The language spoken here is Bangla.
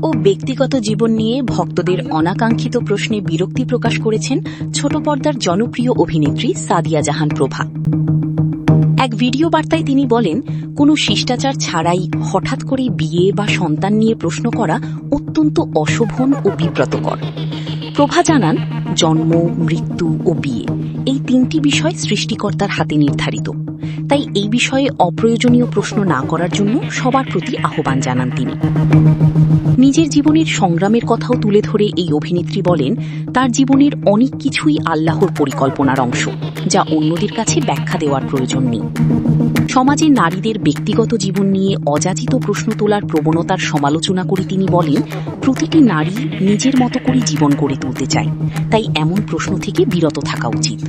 ও ব্যক্তিগত জীবন নিয়ে ভক্তদের অনাকাঙ্ক্ষিত প্রশ্নে বিরক্তি প্রকাশ করেছেন ছোট পর্দার জনপ্রিয় অভিনেত্রী সাদিয়া জাহান প্রভা। এক ভিডিও বার্তায় তিনি বলেন, কোনো শিষ্টাচার ছাড়াই হঠাৎ করে বিয়ে বা সন্তান নিয়ে প্রশ্ন করা অত্যন্ত অশোভন ও বিব্রতকর। প্রভা জানান, জন্ম, মৃত্যু ও বিয়ে এই তিনটি বিষয় সৃষ্টিকর্তার হাতে নির্ধারিত। তাই এই বিষয়ে অপ্রয়োজনীয় প্রশ্ন না করার জন্য সবার প্রতি আহ্বান জানান তিনি। নিজের জীবনের সংগ্রামের কথাও তুলে ধরে এই অভিনেত্রী বলেন, তার জীবনের অনেক কিছুই আল্লাহর পরিকল্পনার অংশ, যা অন্যদের কাছে ব্যাখ্যা দেওয়ার প্রয়োজন নেই। সমাজে নারীদের ব্যক্তিগত জীবন নিয়ে অযাচিত প্রশ্ন তোলার প্রবণতার সমালোচনা করে তিনি বলেন, প্রতিটি নারী নিজের মতো করে জীবন গড়ে তুলতে চায়, তাই এমন প্রশ্ন থেকে বিরত থাকা উচিত।